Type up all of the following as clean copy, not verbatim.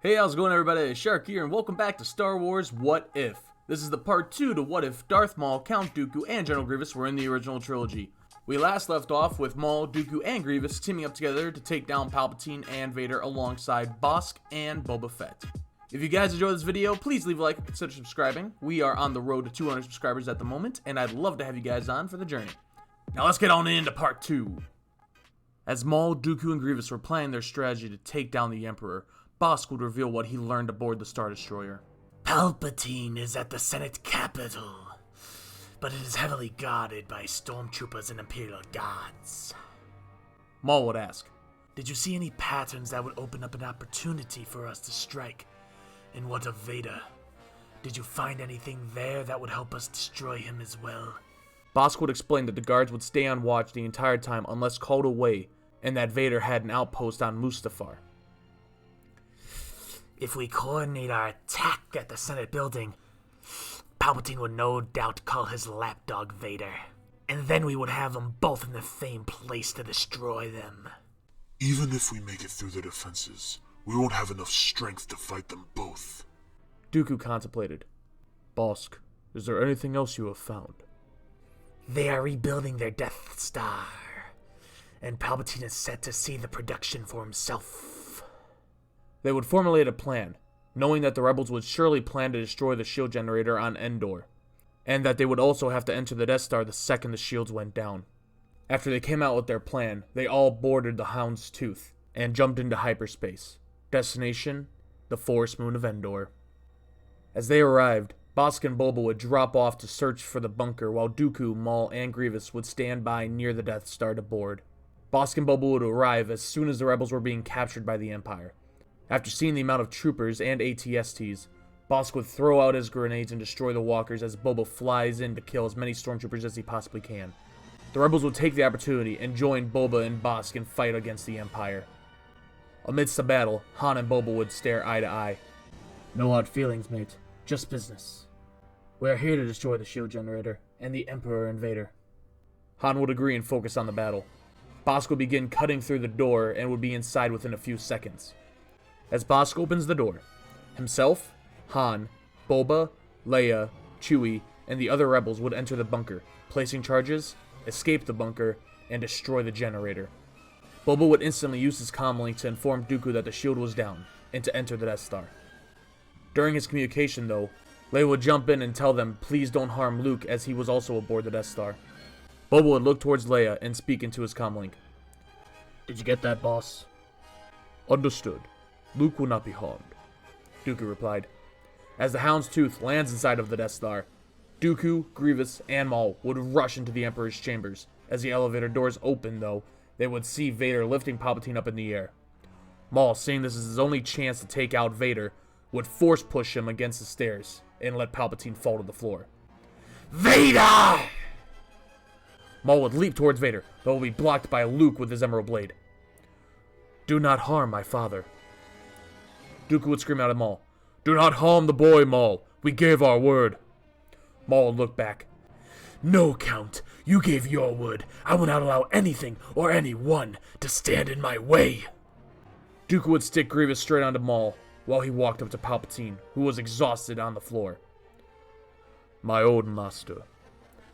Hey, how's it going, everybody? It's Shark here, and welcome back to Star Wars What If. This is the part 2 to What If Darth Maul, Count Dooku, and General Grievous were in the original trilogy. We last left off with Maul, Dooku, and Grievous teaming up together to take down Palpatine and Vader alongside Bossk and Boba Fett. If you guys enjoyed this video, please leave a like and consider subscribing. We are on the road to 200 subscribers at the moment, and I'd love to have you guys on for the journey. Now let's get on into part 2. As Maul, Dooku, and Grievous were planning their strategy to take down the Emperor, Bossk would reveal what he learned aboard the Star Destroyer. Palpatine is at the Senate Capitol, but it is heavily guarded by stormtroopers and Imperial guards. Maul would ask, Did you see any patterns that would open up an opportunity for us to strike? And what of Vader? Did you find anything there that would help us destroy him as well? Bossk would explain that the guards would stay on watch the entire time unless called away, and that Vader had an outpost on Mustafar. If we coordinate our attack at the Senate building, Palpatine would no doubt call his lapdog Vader. And then we would have them both in the same place to destroy them. Even if we make it through the defenses, we won't have enough strength to fight them both. Dooku contemplated. Bossk, is there anything else you have found? They are rebuilding their Death Star, and Palpatine is set to see the production for himself. They would formulate a plan, knowing that the rebels would surely plan to destroy the shield generator on Endor, and that they would also have to enter the Death Star the second the shields went down. After they came out with their plan, they all boarded the Hound's Tooth and jumped into hyperspace. Destination, the forest moon of Endor. As they arrived, Bossk and Boba would drop off to search for the bunker while Dooku, Maul, and Grievous would stand by near the Death Star to board. Bossk and Boba would arrive as soon as the rebels were being captured by the Empire. After seeing the amount of troopers and ATSTs, Bossk would throw out his grenades and destroy the walkers as Boba flies in to kill as many stormtroopers as he possibly can. The rebels would take the opportunity and join Boba and Bossk and fight against the Empire. Amidst the battle, Han and Boba would stare eye to eye. No hard feelings, mate. Just business. We are here to destroy the shield generator and the Emperor and Vader. Han would agree and focus on the battle. Bossk would begin cutting through the door and would be inside within a few seconds. As Bossk opens the door, himself, Han, Boba, Leia, Chewie, and the other rebels would enter the bunker, placing charges, escape the bunker, and destroy the generator. Boba would instantly use his comlink to inform Dooku that the shield was down, and to enter the Death Star. During his communication, though, Leia would jump in and tell them please don't harm Luke as he was also aboard the Death Star. Boba would look towards Leia and speak into his comlink. Did you get that, boss? Understood. Luke will not be harmed, Dooku replied. As the Hound's Tooth lands inside of the Death Star, Dooku, Grievous, and Maul would rush into the Emperor's chambers. As the elevator doors opened, though, they would see Vader lifting Palpatine up in the air. Maul, seeing this as his only chance to take out Vader, would force push him against the stairs and let Palpatine fall to the floor. Vader! Maul would leap towards Vader, but would be blocked by Luke with his emerald blade. Do not harm my father. Dooku would scream out at Maul. Do not harm the boy, Maul. We gave our word. Maul would look back. No, Count. You gave your word. I will not allow anything or anyone to stand in my way. Dooku would stick Grievous straight onto Maul while he walked up to Palpatine, who was exhausted on the floor. My old master,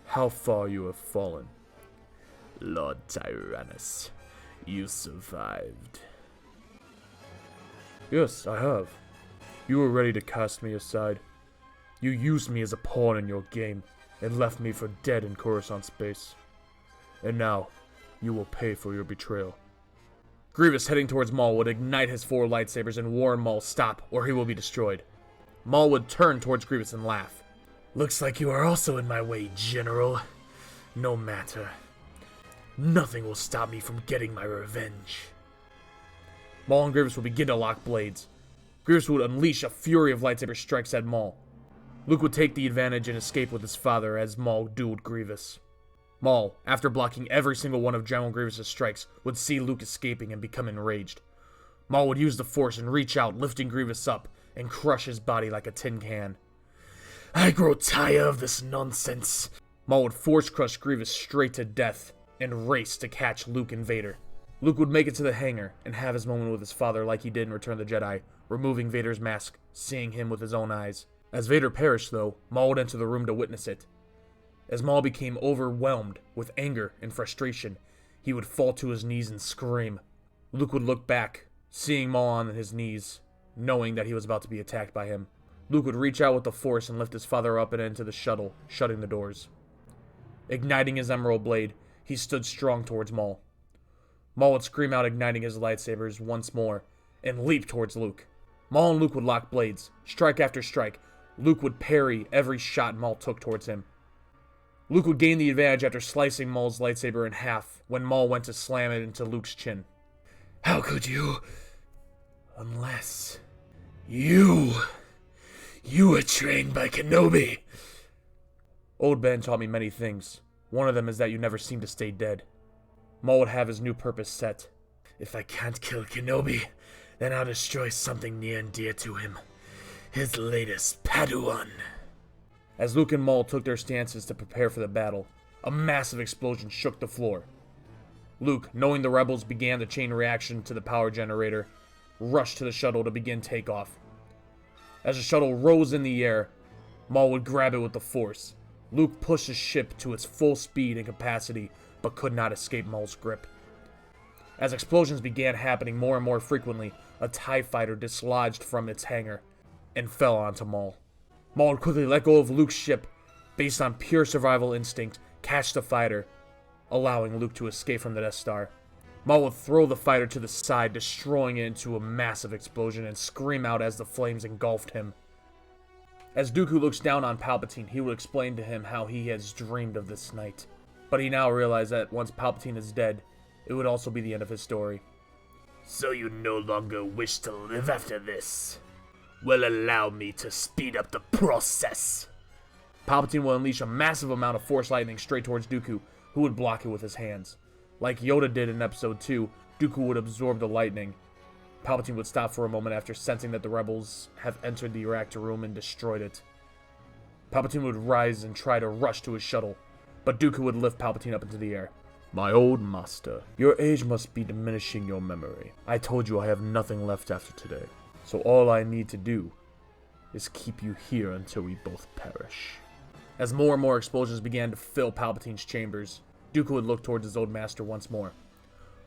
how far you have fallen. Lord Tyrannus, you survived. Yes, I have. You were ready to cast me aside. You used me as a pawn in your game, and left me for dead in Coruscant space. And now, you will pay for your betrayal. Grievous, heading towards Maul, would ignite his 4 lightsabers and warn Maul stop, or he will be destroyed. Maul would turn towards Grievous and laugh. Looks like you are also in my way, General. No matter. Nothing will stop me from getting my revenge. Maul and Grievous would begin to lock blades. Grievous would unleash a fury of lightsaber strikes at Maul. Luke would take the advantage and escape with his father as Maul dueled Grievous. Maul, after blocking every single one of General Grievous' strikes, would see Luke escaping and become enraged. Maul would use the Force and reach out, lifting Grievous up, and crush his body like a tin can. I grow tired of this nonsense. Maul would force crush Grievous straight to death, and race to catch Luke and Vader. Luke would make it to the hangar and have his moment with his father like he did in Return of the Jedi, removing Vader's mask, seeing him with his own eyes. As Vader perished, though, Maul would enter the room to witness it. As Maul became overwhelmed with anger and frustration, he would fall to his knees and scream. Luke would look back, seeing Maul on his knees, knowing that he was about to be attacked by him. Luke would reach out with the Force and lift his father up and into the shuttle, shutting the doors. Igniting his emerald blade, he stood strong towards Maul. Maul would scream out, igniting his lightsabers once more, and leap towards Luke. Maul and Luke would lock blades, strike after strike. Luke would parry every shot Maul took towards him. Luke would gain the advantage after slicing Maul's lightsaber in half when Maul went to slam it into Luke's chin. How could you? Unless you were trained by Kenobi. Old Ben taught me many things. One of them is that you never seem to stay dead. Maul would have his new purpose set. If I can't kill Kenobi, then I'll destroy something near and dear to him. His latest Padawan. As Luke and Maul took their stances to prepare for the battle, a massive explosion shook the floor. Luke, knowing the rebels began the chain reaction to the power generator, rushed to the shuttle to begin takeoff. As the shuttle rose in the air, Maul would grab it with the Force. Luke pushed his ship to its full speed and capacity, but could not escape Maul's grip. As explosions began happening more and more frequently, a TIE fighter dislodged from its hangar and fell onto Maul. Maul would quickly let go of Luke's ship, based on pure survival instinct, catch the fighter, allowing Luke to escape from the Death Star. Maul would throw the fighter to the side, destroying it into a massive explosion, and scream out as the flames engulfed him. As Dooku looks down on Palpatine, he would explain to him how he has dreamed of this night. But he now realized that once Palpatine is dead, it would also be the end of his story. So you no longer wish to live after this? Well, allow me to speed up the process. Palpatine will unleash a massive amount of Force lightning straight towards Dooku, who would block it with his hands. Like Yoda did in Episode 2, Dooku would absorb the lightning. Palpatine would stop for a moment after sensing that the rebels have entered the reactor room and destroyed it. Palpatine would rise and try to rush to his shuttle, but Dooku would lift Palpatine up into the air. My old master, your age must be diminishing your memory. I told you I have nothing left after today, so all I need to do is keep you here until we both perish. As more and more explosions began to fill Palpatine's chambers, Dooku would look towards his old master once more.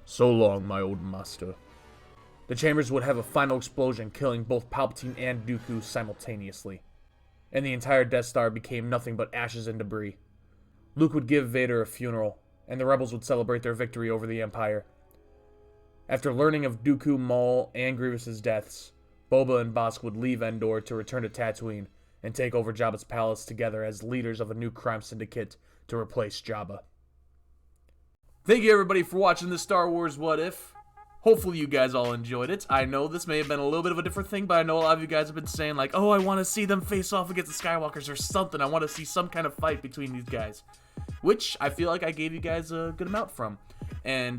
So long, my old master. The chambers would have a final explosion, killing both Palpatine and Dooku simultaneously, and the entire Death Star became nothing but ashes and debris. Luke would give Vader a funeral, and the rebels would celebrate their victory over the Empire. After learning of Dooku, Maul, and Grievous' deaths, Boba and Bossk would leave Endor to return to Tatooine and take over Jabba's palace together as leaders of a new crime syndicate to replace Jabba. Thank you everybody for watching this Star Wars What If. Hopefully you guys all enjoyed it. I know this may have been a little bit of a different thing, but I know a lot of you guys have been saying like, oh, I want to see them face off against the Skywalkers or something. I want to see some kind of fight between these guys. Which I feel like I gave you guys a good amount from. And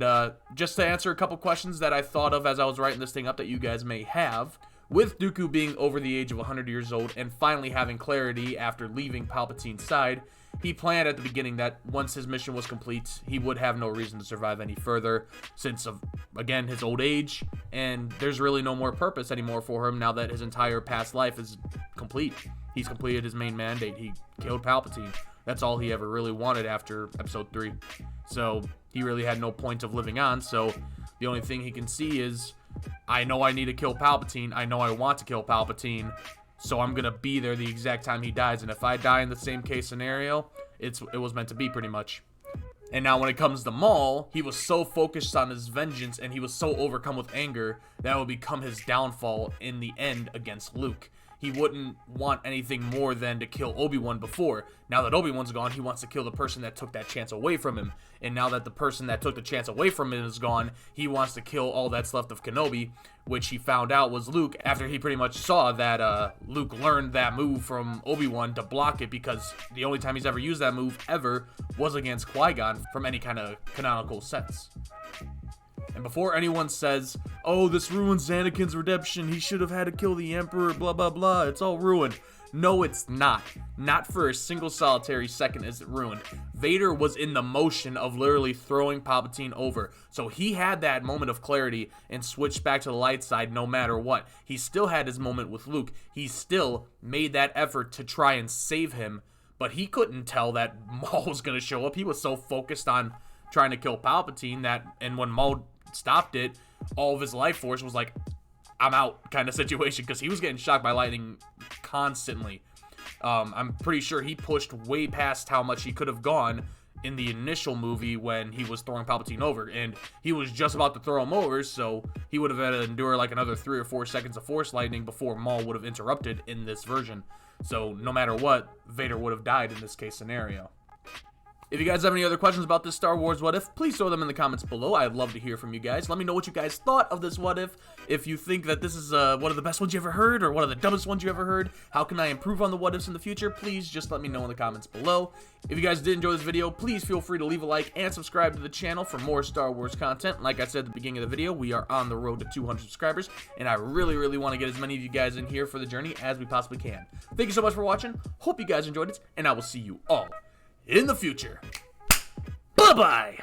just to answer a couple questions that I thought of as I was writing this thing up that you guys may have, with Dooku being over the age of 100 years old and finally having clarity after leaving Palpatine's side, he planned at the beginning that once his mission was complete, he would have no reason to survive any further since of, again, his old age, and there's really no more purpose anymore for him now that his entire past life is complete. He's completed his main mandate. He killed Palpatine. That's all he ever really wanted after Episode 3. So he really had no point of living on, so the only thing he can see is, I know I need to kill Palpatine. I know I want to kill Palpatine. So I'm going to be there the exact time he dies. And if I die in the same case scenario, it was meant to be pretty much. And now when it comes to Maul, he was so focused on his vengeance and he was so overcome with anger that would become his downfall in the end against Luke. He wouldn't want anything more than to kill Obi-Wan before. Now that Obi-Wan's gone, he wants to kill the person that took that chance away from him. And now that the person that took the chance away from him is gone, he wants to kill all that's left of Kenobi, which he found out was Luke after he pretty much saw that Luke learned that move from Obi-Wan to block it, because the only time he's ever used that move ever was against Qui-Gon from any kind of canonical sense. And before anyone says, oh, this ruins Anakin's redemption, he should have had to kill the Emperor, blah, blah, blah, it's all ruined. No, it's not. Not for a single solitary second is it ruined. Vader was in the motion of literally throwing Palpatine over. So he had that moment of clarity and switched back to the light side no matter what. He still had his moment with Luke. He still made that effort to try and save him. But he couldn't tell that Maul was going to show up. He was so focused on trying to kill Palpatine that, and when Maul stopped it, all of his life force was like, I'm out kind of situation, because he was getting shocked by lightning constantly. I'm pretty sure he pushed way past how much he could have gone in the initial movie when he was throwing Palpatine over, and he was just about to throw him over, so he would have had to endure like another 3 or 4 seconds of force lightning before Maul would have interrupted in this version. So no matter what, Vader would have died in this case scenario. If you guys have any other questions about this Star Wars What If, please throw them in the comments below. I'd love to hear from you guys. Let me know what you guys thought of this What If you think that this is one of the best ones you ever heard, or one of the dumbest ones you ever heard. How can I improve on the What Ifs in the future? Please just let me know in the comments below. If you guys did enjoy this video, please feel free to leave a like and subscribe to the channel for more Star Wars content. Like I said at the beginning of the video, we are on the road to 200 subscribers, and I really want to get as many of you guys in here for the journey as we possibly can. Thank you so much for watching. Hope you guys enjoyed it, and I will see you all in the future. Bye-bye!